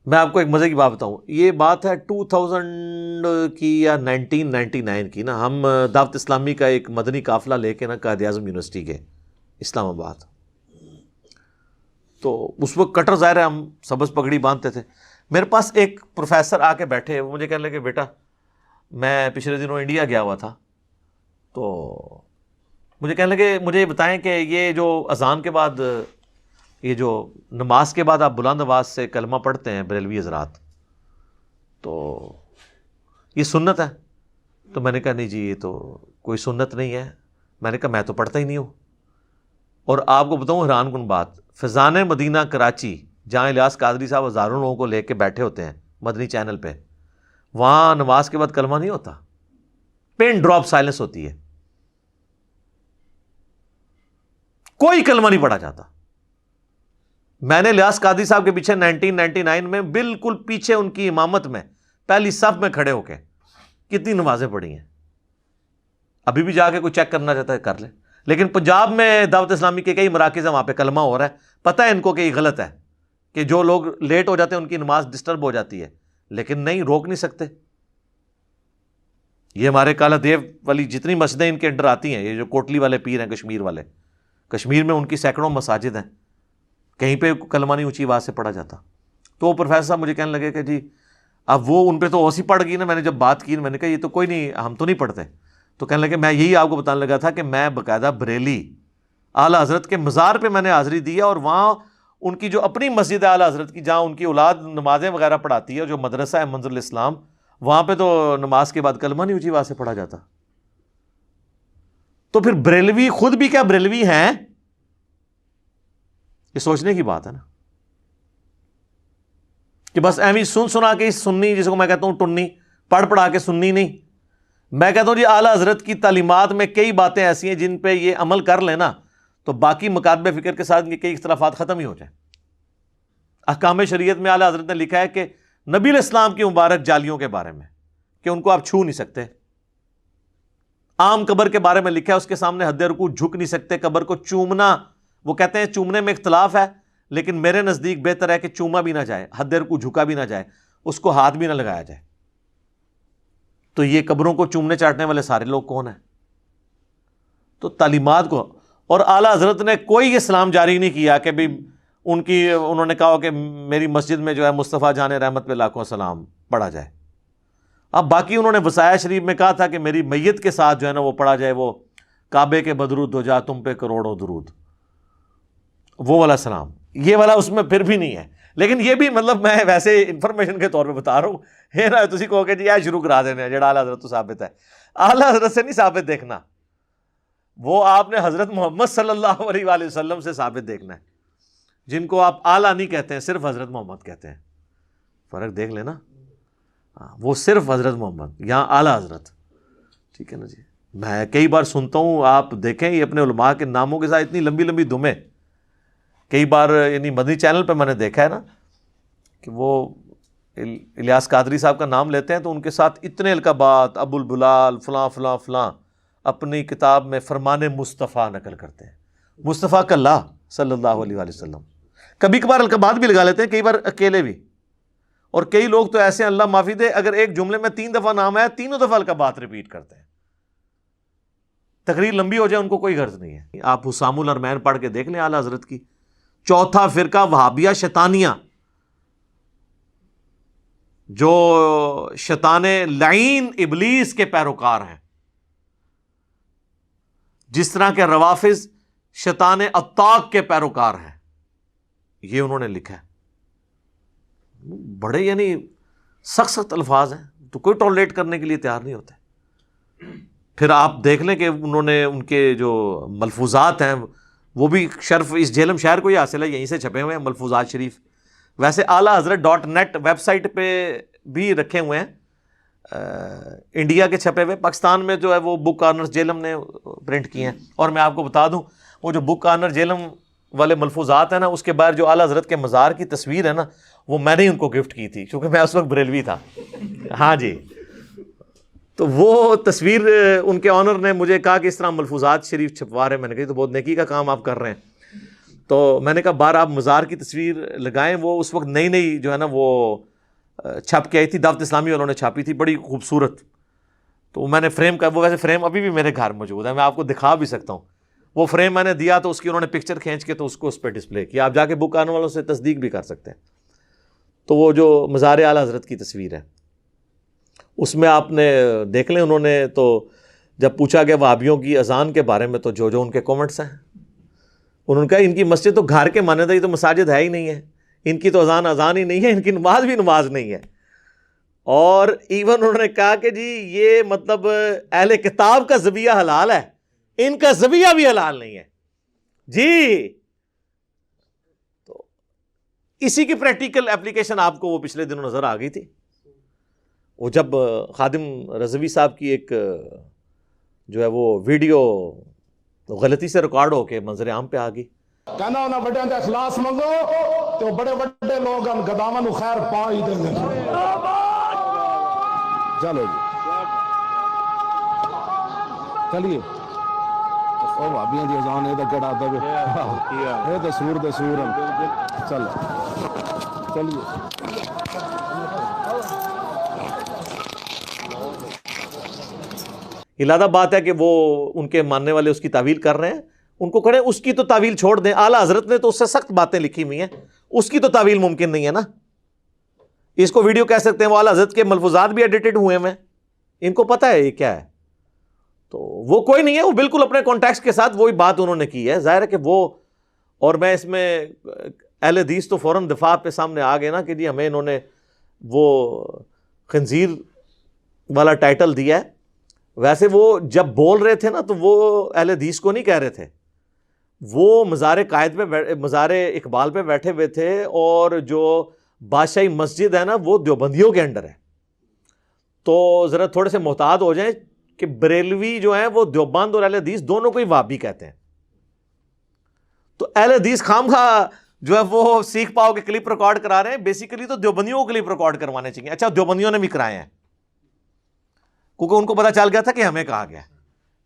میں آپ کو ایک مزے کی بات بتاؤں، یہ بات ہے 2000 کی یا 1999 کی نا، ہم دعوت اسلامی کا ایک مدنی قافلہ لے کے نا قائد اعظم یونیورسٹی کے اسلام آباد، تو اس وقت کٹر ظاہر ہے ہم سبز پگڑی باندھتے تھے. میرے پاس ایک پروفیسر آ کے بیٹھے، وہ مجھے کہنے لگے بیٹا میں پچھلے دنوں انڈیا گیا ہوا تھا، تو مجھے کہنے لگے مجھے بتائیں کہ یہ جو اذان کے بعد، یہ جو نماز کے بعد آپ بلند آواز سے کلمہ پڑھتے ہیں بریلوی حضرات، تو یہ سنت ہے؟ تو میں نے کہا نہیں جی یہ تو کوئی سنت نہیں ہے. میں نے کہا میں تو پڑھتا ہی نہیں ہوں. اور آپ کو بتاؤں حیران کن بات، فیضان مدینہ کراچی جہاں الیاس قادری صاحب ہزاروں لوگوں کو لے کے بیٹھے ہوتے ہیں مدنی چینل پہ، وہاں نماز کے بعد کلمہ نہیں ہوتا، پن ڈراپ سائلنس ہوتی ہے، کوئی کلمہ نہیں پڑھا جاتا. میں نے الیاس قادری صاحب کے پیچھے 1999 میں بالکل پیچھے ان کی امامت میں پہلی صف میں کھڑے ہو کے کتنی نمازیں پڑھی ہیں. ابھی بھی جا کے کوئی چیک کرنا چاہتا ہے کر لے. لیکن پنجاب میں دعوت اسلامی کے کئی مراکز ہیں، وہاں پہ کلمہ ہو رہا ہے، پتہ ہے ان کو کہ یہ غلط ہے، کہ جو لوگ لیٹ ہو جاتے ہیں ان کی نماز ڈسٹرب ہو جاتی ہے، لیکن نہیں، روک نہیں سکتے. یہ ہمارے کالا دیو والی جتنی مسجدیں ان کے انڈر آتی ہیں، یہ جو کوٹلی والے پیر ہیں کشمیر والے، کشمیر میں ان کی سینکڑوں مساجد ہیں، کہیں پہ کلمہ نہیں اونچی آواز سے پڑھا جاتا. تو وہ پروفیسر صاحب مجھے کہنے لگے کہ جی اب وہ ان پہ تو اوسی پڑ گئی نا. میں نے جب بات کی میں نے کہا یہ تو کوئی نہیں، ہم تو نہیں پڑھتے. تو کہنے لگے میں یہی آپ کو بتانے لگا تھا کہ میں باقاعدہ بریلی اعلیٰ حضرت کے مزار پہ میں نے حاضری دی ہے، اور وہاں ان کی جو اپنی مسجد ہے اعلیٰ حضرت کی، جہاں ان کی اولاد نمازیں وغیرہ پڑھاتی ہے، جو مدرسہ ہے منظر الاسلام، وہاں پہ تو نماز کے بعد کلمہ نہیں اونچی آواز سے پڑھا جاتا. تو پھر بریلوی خود بھی کیا بریلوی ہیں؟ یہ سوچنے کی بات ہے نا، کہ بس ایویں سن سنا کے سننی، جس کو میں کہتا ہوں ٹنی، پڑھ پڑھا کے سننی نہیں. میں کہتا ہوں جی اعلیٰ حضرت کی تعلیمات میں کئی باتیں ایسی ہیں جن پہ یہ عمل کر لینا تو باقی مکاتب فکر کے ساتھ یہ کئی اختلافات ختم ہی ہو جائیں. احکام شریعت میں اعلیٰ حضرت نے لکھا ہے کہ نبی علیہ السلام کی مبارک جالیوں کے بارے میں کہ ان کو آپ چھو نہیں سکتے. عام قبر کے بارے میں لکھا ہے اس کے سامنے حد رکوع جھک نہیں سکتے. قبر کو چومنا، وہ کہتے ہیں چومنے میں اختلاف ہے، لیکن میرے نزدیک بہتر ہے کہ چوما بھی نہ جائے، حد رکوع جھکا بھی نہ جائے، اس کو ہاتھ بھی نہ لگایا جائے. تو یہ قبروں کو چومنے چاٹنے والے سارے لوگ کون ہیں؟ تو تعلیمات کو، اور اعلیٰ حضرت نے کوئی اسلام جاری نہیں کیا کہ بھی انہوں نے کہا کہ میری مسجد میں جو ہے مصطفیٰ جان رحمت پہ لاکھوں سلام پڑھا جائے. اب باقی انہوں نے وصایا شریف میں کہا تھا کہ میری میت کے ساتھ جو ہے نا وہ پڑھا جائے، وہ کعبے کے بدرود ہو جا تم پہ کروڑوں درود، وہ والا سلام. یہ والا اس میں پھر بھی نہیں ہے. لیکن یہ بھی مطلب میں ویسے انفارمیشن کے طور پہ بتا رہا ہوں، یہ نہ تسی کہو کہ جی یہ شروع کرا دینے جڑا اعلیٰ حضرت تو ثابت ہے. اعلیٰ حضرت سے نہیں ثابت دیکھنا، وہ آپ نے حضرت محمد صلی اللہ علیہ وآلہ وسلم سے ثابت دیکھنا ہے، جن کو آپ اعلیٰ نہیں کہتے ہیں، صرف حضرت محمد کہتے ہیں. فرق دیکھ لینا، وہ صرف حضرت محمد، یہاں اعلیٰ حضرت. ٹھیک ہے نا جی. میں کئی بار سنتا ہوں، آپ دیکھیں یہ اپنے علماء کے ناموں کے ساتھ اتنی لمبی لمبی دمیں کئی بار، یعنی مدنی چینل پہ میں نے دیکھا ہے نا کہ وہ الیاس قادری صاحب کا نام لیتے ہیں تو ان کے ساتھ اتنے القابات، ابو البلال فلاں فلاں فلاں، اپنی کتاب میں فرمان مصطفیٰ نقل کرتے ہیں، مصطفیٰ کا اللہ صلی اللہ علیہ وآلہ وسلم. کبھی کبھار القابات بھی لگا لیتے ہیں، کئی بار اکیلے بھی. اور کئی لوگ تو ایسے ہیں اللہ معافی دے، اگر ایک جملے میں 3 دفعہ نام ہے 3 دفعہ القابات ریپیٹ کرتے ہیں. تقریر لمبی ہو جائے ان کو کوئی غرض نہیں ہے. آپ حسام الارمین پڑھ کے دیکھ لیں اعلیٰ حضرت کی. چوتھا فرقہ وہابیہ شیطانیہ، جو شیطان لعین ابلیس کے پیروکار ہیں، جس طرح کے روافض شیطان عطاق کے پیروکار ہیں، یہ انہوں نے لکھا ہے. بڑے یعنی سخت سخت الفاظ ہیں، تو کوئی ٹالریٹ کرنے کے لیے تیار نہیں ہوتے. پھر آپ دیکھ لیں کہ انہوں نے ان کے جو ملفوظات ہیں وہ بھی شرف اس جہلم شہر کو ہی حاصل ہے، یہیں سے چھپے ہوئے ہیں ملفوظات شریف. ویسے اعلیٰ حضرت .net ویب سائٹ پہ بھی رکھے ہوئے ہیں، انڈیا کے چھپے ہوئے. پاکستان میں جو ہے وہ بک کارنر جہلم نے پرنٹ کیے ہیں. اور میں آپ کو بتا دوں وہ جو بک کارنر جہلم والے ملفوظات ہیں نا، اس کے بعد جو اعلیٰ حضرت کے مزار کی تصویر ہے نا، وہ میں نے ان کو گفٹ کی تھی کیونکہ میں اس وقت بریلوی تھا. ہاں جی. تو وہ تصویر ان کے آنر نے مجھے کہا کہ اس طرح ملفوظات شریف چھپوا رہے ہیں. میں نے کہا تو بہت نیکی کا کام آپ کر رہے ہیں. تو میں نے کہا بار آپ مزار کی تصویر لگائیں، وہ اس وقت نئی نئی جو ہے نا وہ چھپ کے آئی تھی، دعوت اسلامی والوں نے چھاپی تھی، بڑی خوبصورت. تو میں نے فریم کا، وہ ویسے فریم ابھی بھی میرے گھر موجود ہے، میں آپ کو دکھا بھی سکتا ہوں. وہ فریم میں نے دیا تو اس کی انہوں نے پکچر کھینچ کے تو اس کو اس پہ ڈسپلے کیا. آپ جا کے بک آنے والوں سے تصدیق بھی کر سکتے ہیں. تو وہ جو مزار اعلیٰ حضرت کی تصویر ہے اس میں آپ نے دیکھ لیں، انہوں نے تو جب پوچھا گیا وہابیوں کی اذان کے بارے میں تو جو ان کے کومنٹس ہیں، انہوں نے کہا ان کی مسجد تو گھر کے مانند ہے، یہ تو مساجد ہے ہی نہیں ہے، ان کی تو اذان ہی نہیں ہے، ان کی نماز بھی نماز نہیں ہے. اور ایون انہوں نے کہا کہ جی یہ مطلب اہل کتاب کا ذبیحہ حلال ہے، ان کا ذبیحہ بھی حلال نہیں ہے جی. تو اسی کی پریکٹیکل اپلیکیشن آپ کو وہ پچھلے دنوں نظر آ گئی تھی، وہ جب خادم رضوی صاحب کی ایک جو ہے وہ ویڈیو غلطی سے ریکارڈ ہو کے منظر عام پہ آ گئی. کہنا انہاں بڑے دے اخلاص منگو تو بڑے بڑے لوگ گداواں نو خیر پا ہی دیں گے. چلو جی چلیے او بھابیاں دی اذان اے تے کڑا دے اے تے سور دے سور چل چلیے. یہ لادہ بات ہے کہ وہ ان کے ماننے والے اس کی تعویل کر رہے ہیں، ان کو کہے اس کی تو تعویل چھوڑ دیں، اعلیٰ حضرت نے تو اس سے سخت باتیں لکھی ہوئی ہیں، اس کی تو تعویل ممکن نہیں ہے نا. اس کو ویڈیو کہہ سکتے ہیں، وہ اعلیٰ حضرت کے ملفوظات بھی ایڈیٹڈ ہوئے ہیں، ان کو پتہ ہے یہ کیا ہے. تو وہ کوئی نہیں ہے، وہ بالکل اپنے کانٹیکسٹ کے ساتھ وہی بات انہوں نے کی ہے. ظاہر ہے کہ وہ، اور میں اس میں اہل حدیث تو فوراً دفاع پہ سامنے آ گئے نا کہ جی ہمیں انہوں نے وہ خنزیر والا ٹائٹل دیا ہے. ویسے وہ جب بول رہے تھے نا تو وہ اہل حدیث کو نہیں کہہ رہے تھے، وہ مزار قائد پہ، مزار اقبال پہ بیٹھے ہوئے تھے، اور جو بادشاہی مسجد ہے نا وہ دیوبندیوں کے انڈر ہے. تو ذرا تھوڑے سے محتاط ہو جائیں کہ بریلوی جو ہیں وہ دیوبند اور اہل حدیث دونوں کو ہی وہابی کہتے ہیں. تو اہل حدیث خواہ جو ہے وہ سیکھ پاؤ کے کلپ ریکارڈ کرا رہے ہیں، بیسیکلی تو دیوبندیوں کو کلپ ریکارڈ کروانے چاہیے. اچھا دیوبندیوں نے بھی کرائے ہیں کیونکہ ان کو پتا چل گیا تھا کہ ہمیں کہا گیا،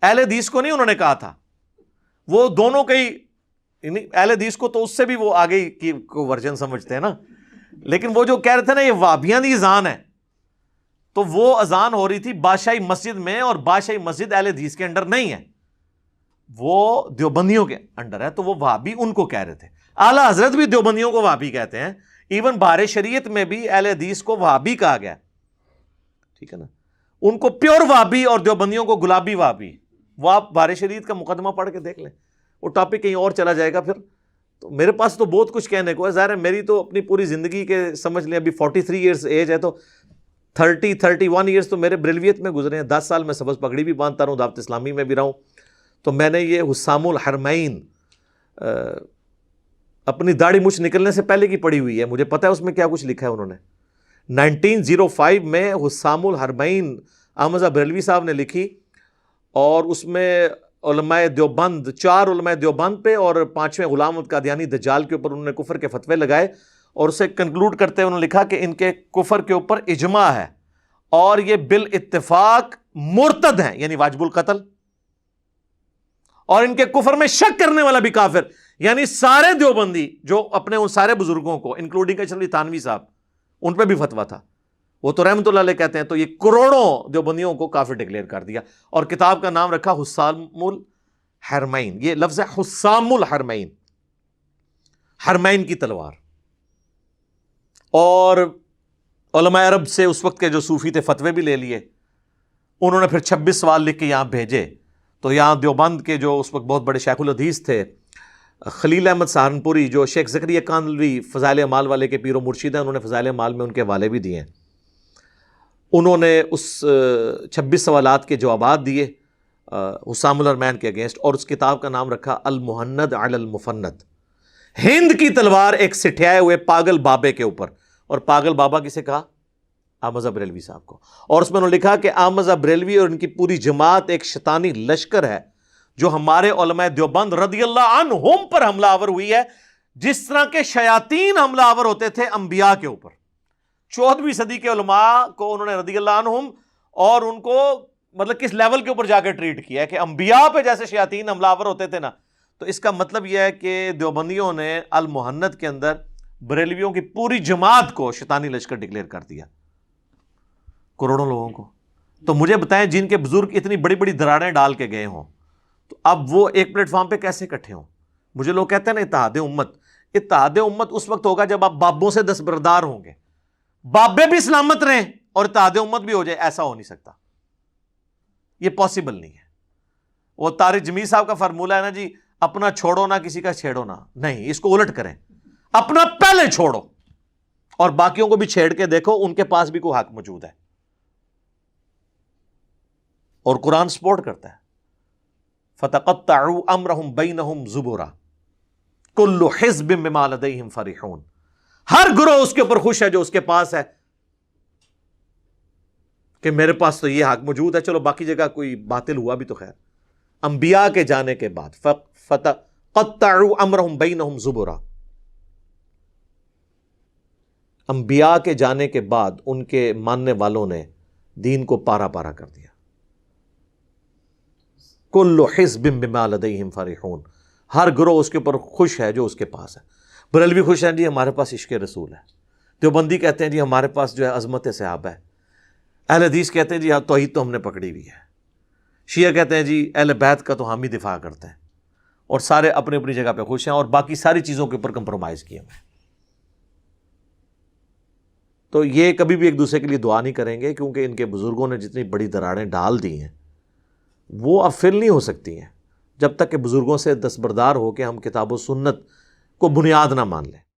اہل حدیث کو نہیں انہوں نے کہا تھا. وہ دونوں کے ہی، اہل حدیث کو تو اس سے بھی وہ آگے کی ورژن سمجھتے ہیں نا، لیکن وہ جو کہہ رہے تھے نا یہ وہابیاں دی اذان ہے، تو وہ اذان ہو رہی تھی بادشاہی مسجد میں، اور بادشاہی مسجد اہل حدیث کے انڈر نہیں ہے، وہ دیوبندیوں کے انڈر ہے. تو وہ وہابی ان کو کہہ رہے تھے. اعلیٰ حضرت بھی دیوبندیوں کو وہابی کہتے ہیں، ایون بہار شریعت میں بھی اہل حدیث کو وہابی کہا گیا، ٹھیک ہے نا. ان کو پیور وہابی اور دیوبندیوں کو گلابی وہابی. وہ آپ بہار شریعت کا مقدمہ پڑھ کے دیکھ لیں، وہ ٹاپک کہیں اور چلا جائے گا پھر. تو میرے پاس تو بہت کچھ کہنے کو ہے، ظاہر ہے میری تو اپنی پوری زندگی کے سمجھ لیں ابھی 43 ایئرس ایج ہے، تو 31 ایئرس تو میرے بریلویت میں گزرے ہیں. 10 سال میں سبز پگڑی بھی باندھتا رہوں، دعوت اسلامی میں بھی رہا ہوں. تو میں نے یہ حسام الحرمین اپنی داڑھی مچھ نکلنے سے پہلے کی پڑھی ہوئی ہے، مجھے پتہ ہے اس میں کیا کچھ لکھا ہے. انہوں نے 1905 میں حسام الحرمین احمد رضا بریلوی صاحب نے لکھی، اور اس میں علماء دیوبند، 4 علماء دیوبند پہ اور 5ویں غلام احمد قادیانی دجال کے اوپر انہوں نے کفر کے فتوے لگائے، اور اسے کنکلوڈ کرتے انہوں نے لکھا کہ ان کے کفر کے اوپر اجماع ہے، اور یہ بالاتفاق مرتد ہیں، یعنی واجب القتل، اور ان کے کفر میں شک کرنے والا بھی کافر. یعنی سارے دیوبندی جو اپنے ان سارے بزرگوں کو انکلوڈنگ اشرف علی تھانوی صاحب، ان پہ بھی فتویٰ تھا، وہ تو رحمۃ اللہ علیہ کہتے ہیں. تو یہ کروڑوں دیوبندیوں کو کافر ڈکلیئر کر دیا، اور کتاب کا نام رکھا حسام الحرمین. یہ لفظ ہے حسام الحرمین، حرمین کی تلوار. اور علماء عرب سے اس وقت کے جو صوفی تھے فتوے بھی لے لیے. انہوں نے پھر 26 سوال لکھ کے یہاں بھیجے. تو یہاں دیوبند کے جو اس وقت بہت بڑے شیخ الحدیث تھے، خلیل احمد سہارنپوری، جو شیخ زکریا کاندھلوی فضائل اعمال والے کے پیر و مرشد ہیں، انہوں نے فضائل اعمال میں ان کے حوالے بھی دیے ہیں. انہوں نے اس 26 سوالات کے جوابات دیے حسام الحرمین کے اگینسٹ، اور اس کتاب کا نام رکھا المہند علی المفند، ہند کی تلوار ایک سٹھیائے ہوئے پاگل بابے کے اوپر. اور پاگل بابا کسے کہا؟ احمد رضا بریلوی صاحب کو. اور اس میں انہوں نے لکھا کہ احمد رضا بریلوی اور ان کی پوری جماعت ایک شیطانی لشکر ہے جو ہمارے علماء دیوبند رضی اللہ عنہم پر حملہ آور ہوئی ہے، جس طرح کے شیاطین حملہ آور ہوتے تھے انبیاء کے اوپر. 14ویں صدی کے علماء کو انہوں نے رضی اللہ عنہم، اور ان کو مطلب کس لیول کے اوپر جا کے ٹریٹ کیا ہے کہ انبیاء پہ جیسے شیاطین حملہ آور ہوتے تھے نا، تو اس کا مطلب یہ ہے کہ دیوبندیوں نے المحنت کے اندر بریلویوں کی پوری جماعت کو شیطانی لشکر ڈکلیئر کر دیا، کروڑوں لوگوں کو۔ تو مجھے بتائیں جن کے بزرگ اتنی بڑی بڑی دراڑیں ڈال کے گئے ہوں تو اب وہ ایک پلیٹ فارم پہ کیسے اکٹھے ہوں؟ مجھے لوگ کہتے ہیں نا اتحاد امت، اتحاد امت اس وقت ہوگا جب آپ بابوں سے دستبردار ہوں گے، بابے بھی سلامت رہیں اور اتحاد امت بھی ہو جائے، ایسا ہو نہیں سکتا، یہ پاسبل نہیں ہے۔ وہ طارق جمیل صاحب کا فارمولہ ہے نا جی، اپنا چھوڑو نہ کسی کا چھیڑو نہ، نہیں، اس کو الٹ کریں، اپنا پہلے چھوڑو اور باقیوں کو بھی چھیڑ کے دیکھو، ان کے پاس بھی کوئی حق موجود ہے، اور قرآن سپورٹ کرتا ہے فَتَقَطَّعُوا أَمْرَهُمْ بَيْنَهُمْ زُبُرًا كُلُّ حِزْبٍ بِمَا لَدَيْهِمْ فَرِحُونَ، ہر گروہ اس کے اوپر خوش ہے جو اس کے پاس ہے، کہ میرے پاس تو یہ حق موجود ہے، چلو باقی جگہ کوئی باطل ہوا بھی تو خیر۔ انبیاء کے جانے کے بعد فَتَقَطَّعُوا أَمْرَهُمْ بَيْنَهُمْ زُبُرًا، انبیاء کے جانے کے بعد ان کے ماننے والوں نے دین کو پارا پارا کر دیا۔ کل حزب بما لدیہم فرحون، ہر گروہ اس کے اوپر خوش ہے جو اس کے پاس ہے۔ بریلوی خوش ہیں جی ہمارے پاس عشق رسول ہے، دیوبندی کہتے ہیں جی ہمارے پاس جو ہے عظمت صحابہ ہے، اہل حدیث کہتے ہیں جی توحید تو ہم نے پکڑی ہوئی ہے، شیعہ کہتے ہیں جی اہل بیت کا تو ہم ہی دفاع کرتے ہیں، اور سارے اپنی اپنی جگہ پہ خوش ہیں اور باقی ساری چیزوں کے اوپر کمپرومائز کیے ہوئے ہیں۔ تو یہ کبھی بھی ایک دوسرے کے لیے دعا نہیں کریں گے، کیونکہ ان کے بزرگوں نے جتنی بڑی دراڑیں ڈال دی ہیں وہ اب فل نہیں ہو سکتی ہیں جب تک کہ بزرگوں سے دستبردار ہو کے ہم کتاب و سنت کو بنیاد نہ مان لیں۔